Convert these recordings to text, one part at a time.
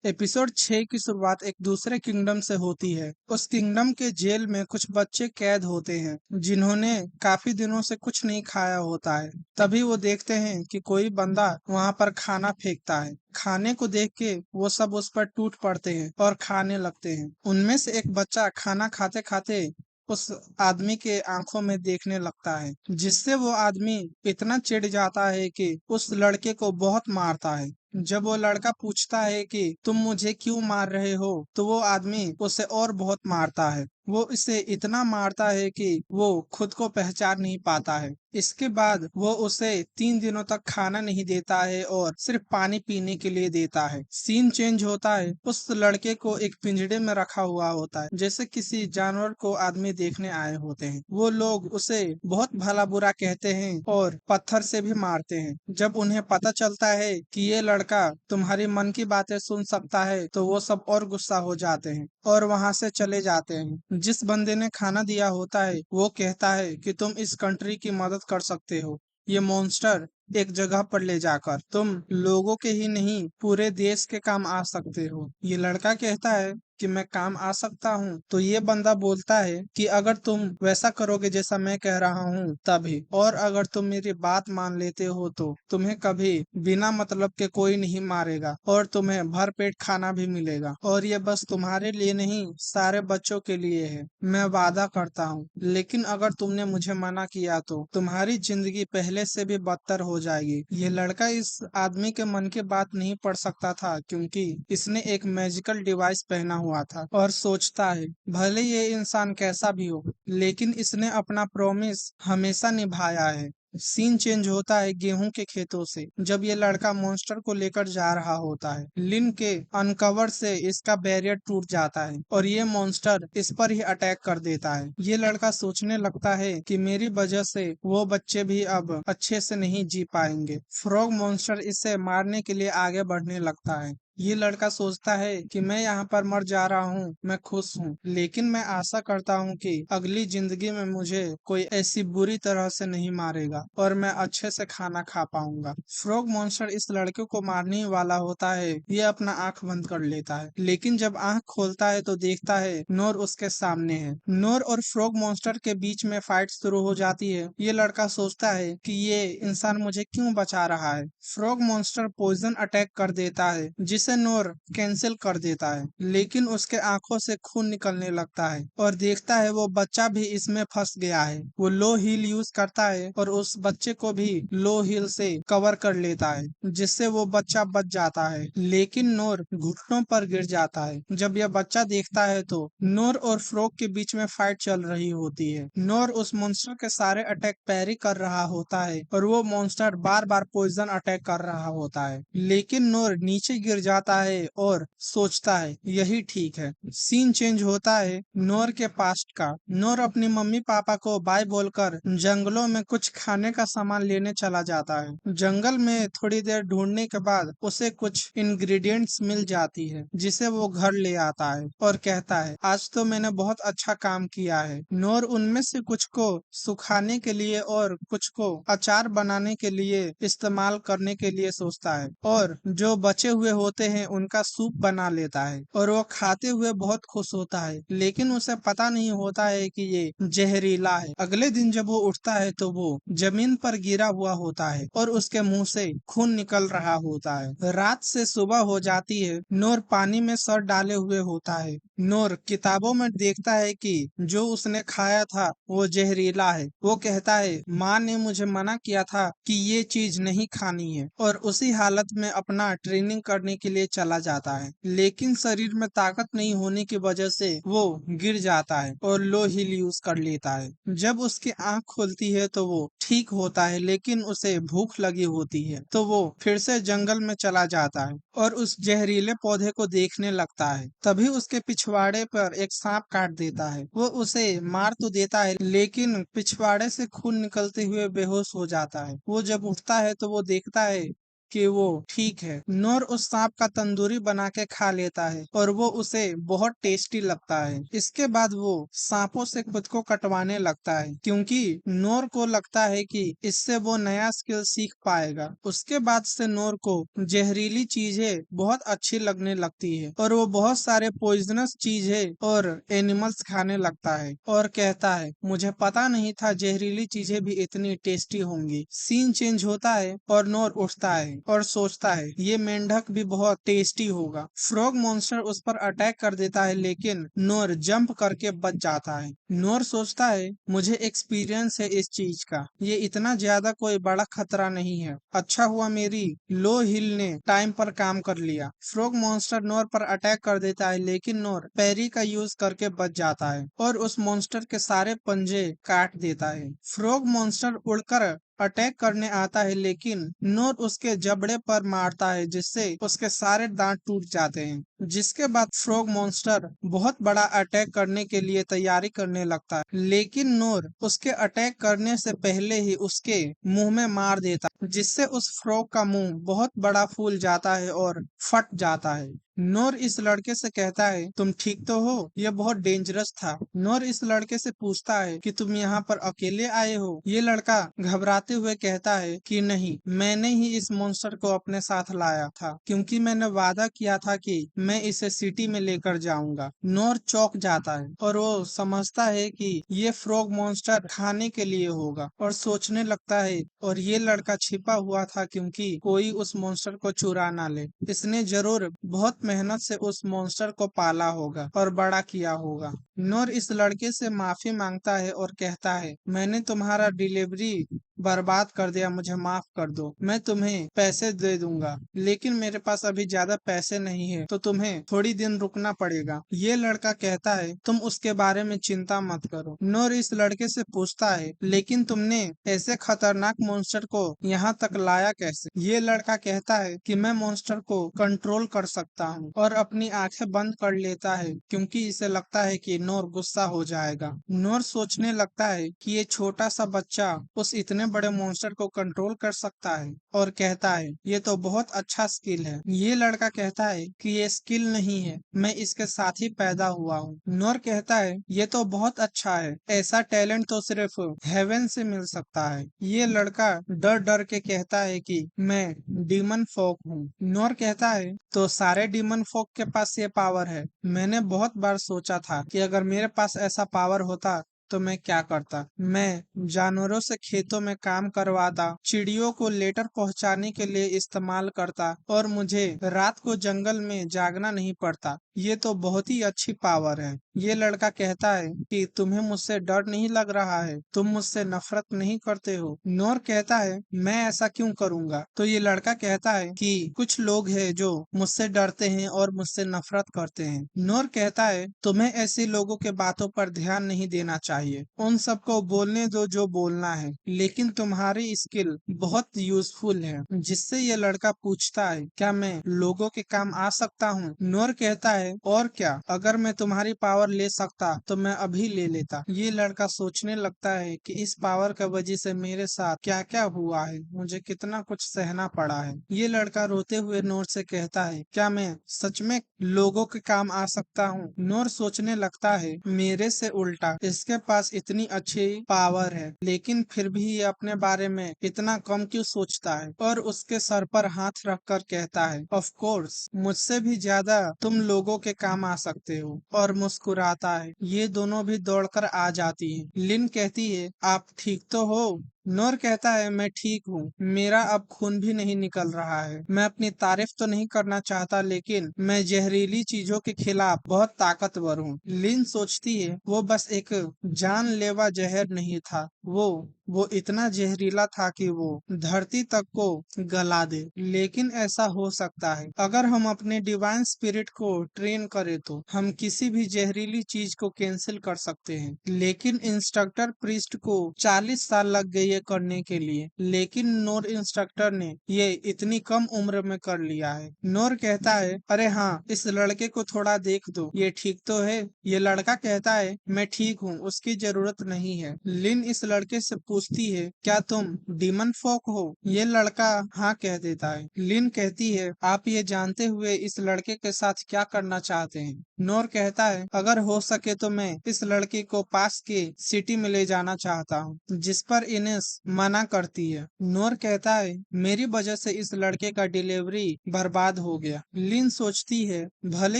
Episode 6 की शुरुआत एक दूसरे किंगडम से होती है। उस किंगडम के जेल में कुछ बच्चे कैद होते हैं जिन्होंने काफी दिनों से कुछ नहीं खाया होता है। तभी वो देखते हैं कि कोई बंदा वहां पर खाना फेंकता है। खाने को देख के वो सब उस पर टूट पड़ते हैं और खाने लगते हैं। उनमें से एक बच्चा खाना खाते खाते उस आदमी के आंखों में देखने लगता है, जिससे वो आदमी इतना चिढ़ जाता है कि उस लड़के को बहुत मारता है। जब वो लड़का पूछता है कि तुम मुझे क्यों मार रहे हो, तो वो आदमी उसे और बहुत मारता है। वो इसे इतना मारता है कि वो खुद को पहचान नहीं पाता है। इसके बाद वो उसे 3 दिनों तक खाना नहीं देता है और सिर्फ पानी पीने के लिए देता है। सीन चेंज होता है। उस लड़के को एक पिंजड़े में रखा हुआ होता है, जैसे किसी जानवर को आदमी देखने आए होते हैं। वो लोग उसे बहुत भला बुरा कहते हैं और पत्थर से भी मारते हैं। जब उन्हें पता चलता है कि ये लड़का तुम्हारी मन की बातें सुन सकता है, तो वो सब और गुस्सा हो जाते हैं और वहां से चले जाते हैं। जिस बंदे ने खाना दिया होता है वो कहता है कि तुम इस कंट्री की मदद कर सकते हो। ये मॉन्स्टर एक जगह पर ले जाकर तुम लोगों के ही नहीं पूरे देश के काम आ सकते हो। ये लड़का कहता है कि मैं काम आ सकता हूँ, तो ये बंदा बोलता है कि अगर तुम वैसा करोगे जैसा मैं कह रहा हूँ तभी, और अगर तुम मेरी बात मान लेते हो तो तुम्हें कभी बिना मतलब के कोई नहीं मारेगा और तुम्हें भर पेट खाना भी मिलेगा, और ये बस तुम्हारे लिए नहीं सारे बच्चों के लिए है। मैं वादा करता हूँ, लेकिन अगर तुमने मुझे मना किया तो तुम्हारी जिंदगी पहले से भी बदतर हो जाएगी। ये लड़का इस आदमी के मन की बात नहीं पढ़ सकता था, क्योंकि इसने एक मैजिकल डिवाइस पहना हुआ था, और सोचता है भले ये इंसान कैसा भी हो, लेकिन इसने अपना प्रॉमिस हमेशा निभाया है। सीन चेंज होता है गेहूं के खेतों से। जब ये लड़का मॉन्स्टर को लेकर जा रहा होता है, लिन के अनकवर से इसका बैरियर टूट जाता है और ये मॉन्स्टर इस पर ही अटैक कर देता है। ये लड़का सोचने लगता है कि मेरी वजह से वो बच्चे भी अब अच्छे से नहीं जी पाएंगे। फ्रॉग मॉन्स्टर इसे मारने के लिए आगे बढ़ने लगता है। ये लड़का सोचता है कि मैं यहाँ पर मर जा रहा हूँ, मैं खुश हूँ, लेकिन मैं आशा करता हूँ कि अगली जिंदगी में मुझे कोई ऐसी बुरी तरह से नहीं मारेगा और मैं अच्छे से खाना खा पाऊंगा। फ्रॉग मॉन्स्टर इस लड़के को मारने ही वाला होता है। ये अपना आंख बंद कर लेता है, लेकिन जब आंख खोलता है तो देखता है नोर उसके सामने है। नोर और फ्रॉग मॉन्स्टर के बीच में फाइट शुरू हो जाती है। ये लड़का सोचता है कि ये इंसान मुझे क्यों बचा रहा है। फ्रॉग मॉन्स्टर पॉइजन अटैक कर देता है, जिसे नोर कैंसिल कर देता है, लेकिन उसके आंखों से खून निकलने लगता है और देखता है वो बच्चा भी इसमें फंस गया है। वो लो हील यूज करता है और उस बच्चे को भी लो हील से कवर कर लेता है, जिससे वो बच्चा बच जाता है, लेकिन नोर घुटनों पर गिर जाता है। जब यह बच्चा देखता है तो नोर और फ्रॉग के बीच में फाइट चल रही होती है। नोर उस मॉन्स्टर के सारे अटैक पैरी कर रहा होता है और वो मॉन्स्टर बार बार पॉइजन अटैक कर रहा होता है, लेकिन नोर नीचे गिर जाता है और सोचता है यही ठीक है। सीन चेंज होता है नोर के पास्ट का। नोर अपनी मम्मी पापा को बाय बोलकर जंगलों में कुछ खाने का सामान लेने चला जाता है। जंगल में थोड़ी देर ढूंढने के बाद उसे कुछ इंग्रेडिएंट्स मिल जाती है, जिसे वो घर ले आता है और कहता है आज तो मैंने बहुत अच्छा काम किया है। नोर उनमें से कुछ को सुखाने के लिए और कुछ को अचार बनाने के लिए इस्तेमाल करने के लिए सोचता है, और जो बचे हुए होते हैं उनका सूप बना लेता है और वो खाते हुए बहुत खुश होता है, लेकिन उसे पता नहीं होता है कि ये जहरीला है। अगले दिन जब वो उठता है तो वो जमीन पर गिरा हुआ होता है और उसके मुंह से खून निकल रहा होता है। रात से सुबह हो जाती है। नोर पानी में सर डाले हुए होता है। नोर किताबों में देखता है कि जो उसने खाया था वो जहरीला है। वो कहता है माँ ने मुझे मना किया था कि ये चीज नहीं खानी है, और उसी हालत में अपना ट्रेनिंग करने के लिए चला जाता है, लेकिन शरीर में ताकत नहीं होने की वजह से वो गिर जाता है और लो हील यूज कर लेता है। जब उसकी आंख खुलती है तो वो ठीक होता है, लेकिन उसे भूख लगी होती है, तो वो फिर से जंगल में चला जाता है और उस जहरीले पौधे को देखने लगता है। तभी उसके पिछवाड़े पर एक सांप काट देता है। वो उसे मार तो देता है, लेकिन पिछवाड़े से खून निकलते हुए बेहोश हो जाता है। वो जब उठता है तो वो देखता है कि वो ठीक है। नोर उस सांप का तंदूरी बना के खा लेता है और वो उसे बहुत टेस्टी लगता है। इसके बाद वो सांपों से खुद को कटवाने लगता है क्योंकि नोर को लगता है कि इससे वो नया स्किल सीख पाएगा। उसके बाद से नोर को जहरीली चीजें बहुत अच्छी लगने लगती है और वो बहुत सारे पॉइजनस चीजें और एनिमल्स खाने लगता है और कहता है मुझे पता नहीं था जहरीली चीजें भी इतनी टेस्टी होंगी। सीन चेंज होता है और नोर उठता है और सोचता है ये मेंढक भी बहुत टेस्टी होगा। फ्रॉग मॉन्स्टर उस पर अटैक कर देता है लेकिन नोर जंप करके बच जाता है। नोर सोचता है मुझे एक्सपीरियंस है इस चीज का, ये इतना ज्यादा कोई बड़ा खतरा नहीं है। अच्छा हुआ मेरी लो हिल ने टाइम पर काम कर लिया। फ्रॉग मॉन्स्टर नोर पर अटैक कर देता है लेकिन नोर पैरी का यूज करके बच जाता है और उस मॉन्स्टर के सारे पंजे काट देता है। फ्रॉग मॉन्स्टर उड़कर अटैक करने आता है लेकिन नोर उसके जबड़े पर मारता है जिससे उसके सारे दांत टूट जाते हैं। जिसके बाद फ्रॉग मॉन्स्टर बहुत बड़ा अटैक करने के लिए तैयारी करने लगता है लेकिन नोर उसके अटैक करने से पहले ही उसके मुंह में मार देता है जिससे उस फ्रॉग का मुंह बहुत बड़ा फूल जाता है और फट जाता है। नोर इस लड़के से कहता है तुम ठीक तो हो, यह बहुत डेंजरस था। नोर इस लड़के से पूछता है कि तुम यहाँ पर अकेले आए हो। ये लड़का घबराते हुए कहता है कि नहीं, मैंने ही इस मॉन्स्टर को अपने साथ लाया था क्योंकि मैंने वादा किया था कि मैं इसे सिटी में लेकर जाऊंगा। नोर चौंक जाता है और वो समझता है कि ये फ्रॉग मॉन्स्टर खाने के लिए होगा और सोचने लगता है और ये लड़का छिपा हुआ था क्योंकि कोई उस मॉन्स्टर को चुरा ना ले। इसने जरूर बहुत मेहनत से उस मॉन्स्टर को पाला होगा और बड़ा किया होगा। नोर इस लड़के से माफी मांगता है और कहता है मैंने तुम्हारा डिलीवरी बर्बाद कर दिया, मुझे माफ कर दो। मैं तुम्हें पैसे दे दूंगा लेकिन मेरे पास अभी ज्यादा पैसे नहीं है तो तुम्हें थोड़ी दिन रुकना पड़ेगा। ये लड़का कहता है तुम उसके बारे में चिंता मत करो। नोर इस लड़के से पूछता है लेकिन तुमने ऐसे खतरनाक मॉन्स्टर को यहाँ तक लाया कैसे? ये लड़का कहता है कि मैं मॉन्स्टर को कंट्रोल कर सकता हूँ और अपनी आंखें बंद कर लेता है क्योंकि इसे लगता है कि नोर गुस्सा हो जाएगा। नोर सोचने लगता है कि ये छोटा सा बच्चा उस इतने बड़े मॉन्स्टर को कंट्रोल कर सकता है और कहता है ये तो बहुत अच्छा स्किल है। ये लड़का कहता है कि ये स्किल नहीं है, मैं इसके साथ ही पैदा हुआ हूँ। नोर कहता है ये तो बहुत अच्छा है, ऐसा टैलेंट तो सिर्फ हेवन से मिल सकता है। ये लड़का डर डर के कहता है कि मैं डीमन फोक हूँ। नोर कहता है तो सारे डीमन फोक के पास ये पावर है। मैंने बहुत बार सोचा था कि अगर मेरे पास ऐसा पावर होता तो मैं क्या करता। मैं जानवरों से खेतों में काम करवाता, चिड़ियों को लेटर पहुंचाने के लिए इस्तेमाल करता और मुझे रात को जंगल में जागना नहीं पड़ता। ये तो बहुत ही अच्छी पावर है। ये लड़का कहता है कि तुम्हें मुझसे डर नहीं लग रहा है, तुम मुझसे नफरत नहीं करते हो। नोर कहता है मैं ऐसा क्यों करूंगा? तो ये लड़का कहता है कि कुछ लोग हैं जो मुझसे डरते हैं और मुझसे नफरत करते हैं। नोर कहता है तुम्हें ऐसे लोगों के बातों पर ध्यान नहीं देना चाहिए, उन सबको बोलने दो जो बोलना है, लेकिन तुम्हारी स्किल बहुत यूजफुल है। जिससे ये लड़का पूछता है क्या मैं लोगों के काम आ सकता हूँ? नोर कहता है और क्या, अगर मैं तुम्हारी पावर ले सकता तो मैं अभी ले लेता। ये लड़का सोचने लगता है कि इस पावर की वजह से मेरे साथ क्या क्या हुआ है, मुझे कितना कुछ सहना पड़ा है। ये लड़का रोते हुए नोर से कहता है क्या मैं सच में लोगों के काम आ सकता हूँ? नोर सोचने लगता है मेरे से उल्टा इसके पास इतनी अच्छी पावर है लेकिन फिर भी ये अपने बारे में इतना कम क्यों सोचता है और उसके सर पर हाथ रखकर कहता है ऑफ कोर्स, मुझसे भी ज्यादा तुम लोगों के काम आ सकते हो। और मुस्कुराता है। ये दोनों भी दौड़कर आ जाती है। लिन कहती है आप ठीक तो हो? नोर कहता है मैं ठीक हूँ, मेरा अब खून भी नहीं निकल रहा है। मैं अपनी तारीफ तो नहीं करना चाहता लेकिन मैं जहरीली चीजों के खिलाफ बहुत ताकतवर हूँ। लिन सोचती है वो बस एक जानलेवा जहर नहीं था, वो इतना जहरीला था कि वो धरती तक को गला दे। लेकिन ऐसा हो सकता है अगर हम अपने डिवाइन स्पिरिट को ट्रेन करें तो हम किसी भी जहरीली चीज को कैंसिल कर सकते हैं। लेकिन इंस्ट्रक्टर प्रीस्ट को 40 साल लग गई ये करने के लिए, लेकिन नूर इंस्ट्रक्टर ने ये इतनी कम उम्र में कर लिया है। नूर कहता है, अरे हाँ, इस लड़के को थोड़ा देख दो, ये ठीक तो है। ये लड़का कहता है, मैं ठीक हूँ, उसकी जरूरत नहीं है। लिन इस लड़के से पूछती है, क्या तुम डीमन फोक हो? ये लड़का हाँ कह देता है। लिन कहती है, आप ये जानते हुए इस लड़के के साथ क्या करना चाहते हैं? नोर कहता है, अगर हो सके तो मैं इस लड़के को पास के सिटी में ले जाना चाहता हूँ, जिस पर इनेस मना करती है। नोर कहता है, मेरी वजह से इस लड़के का डिलीवरी बर्बाद हो गया। लिन सोचती है, भले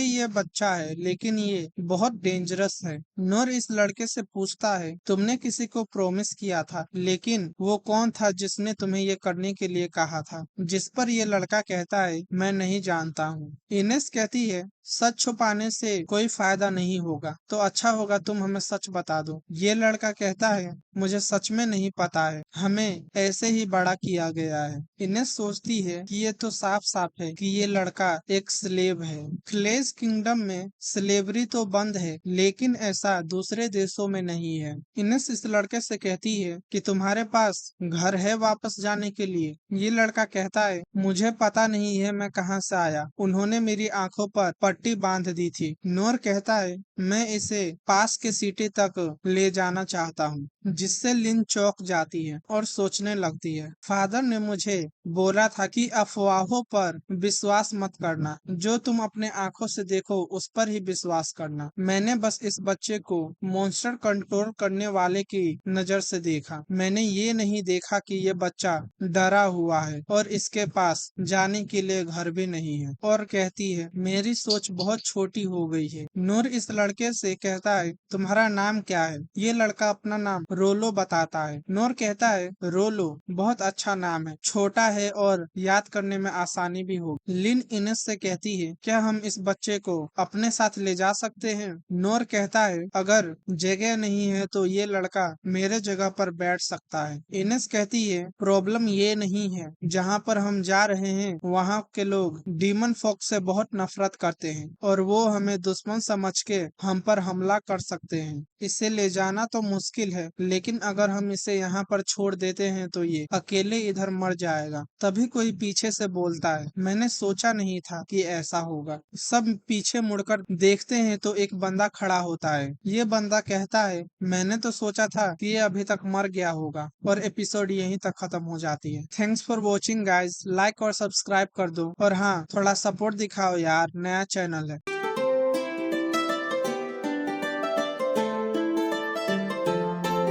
ये बच्चा है लेकिन ये बहुत डेंजरस है। नोर इस लड़के से पूछता है, तुमने किसी को प्रॉमिस किया था, लेकिन वो कौन था जिसने तुम्हें ये करने के लिए कहा था? जिस पर ये लड़का कहता है, मैं नहीं जानता हूँ। इनेस कहती है, सच छुपाने से कोई फायदा नहीं होगा, तो अच्छा होगा तुम हमें सच बता दो। ये लड़का कहता है, मुझे सच में नहीं पता है, हमें ऐसे ही बड़ा किया गया है। इनेस सोचती है कि ये तो साफ साफ है कि ये लड़का एक स्लेव है। क्लेज किंगडम में स्लेवरी तो बंद है, लेकिन ऐसा दूसरे देशों में नहीं है। इनेस इस लड़के से कहती है कि तुम्हारे पास घर है वापस जाने के लिए? ये लड़का कहता है, मुझे पता नहीं है मैं कहाँ से आया, उन्होंने मेरी आंखों पर पट्टी बांध दी थी। नोर कहता है, मैं इसे पास के सिटी तक ले जाना चाहता हूँ, जिससे लिन चौंक जाती है और सोचने लगती है, फादर ने मुझे बोला था कि अफवाहों पर विश्वास मत करना, जो तुम अपने आंखों से देखो उस पर ही विश्वास करना। मैंने बस इस बच्चे को मॉन्स्टर कंट्रोल करने वाले की नजर से देखा, मैंने ये नहीं देखा कि ये बच्चा डरा हुआ है और इसके पास जाने के लिए घर भी नहीं है। और कहती है, मेरी सोच बहुत छोटी हो गई है। नूर इस लड़के से कहता है, तुम्हारा नाम क्या है? ये लड़का अपना नाम रोलो बताता है। नूर कहता है, रोलो बहुत अच्छा नाम है, छोटा है और याद करने में आसानी भी होगी। लिन इनेस से कहती है, क्या हम इस बच्चे को अपने साथ ले जा सकते हैं? नूर कहता है, अगर जगह नहीं है तो ये लड़का मेरे जगह पर बैठ सकता है। इनेस कहती है, प्रॉब्लम ये नहीं है, जहाँ पर हम जा रहे हैं वहाँ के लोग डीमन फॉक्स से बहुत नफरत करते हैं और वो हमें दुश्मन समझ के हम पर हमला कर सकते हैं। इसे ले जाना तो मुश्किल है, लेकिन अगर हम इसे यहाँ पर छोड़ देते हैं तो ये अकेले इधर मर जाएगा। तभी कोई पीछे से बोलता है, मैंने सोचा नहीं था कि ऐसा होगा। सब पीछे मुड़कर देखते हैं तो एक बंदा खड़ा होता है। ये बंदा कहता है, मैंने तो सोचा था कि ये अभी तक मर गया होगा। और एपिसोड यहीं तक खत्म हो जाती है। Thanks for watching guys, like और सब्सक्राइब कर दो और हाँ, थोड़ा सपोर्ट दिखाओ यार, नया चैनल है।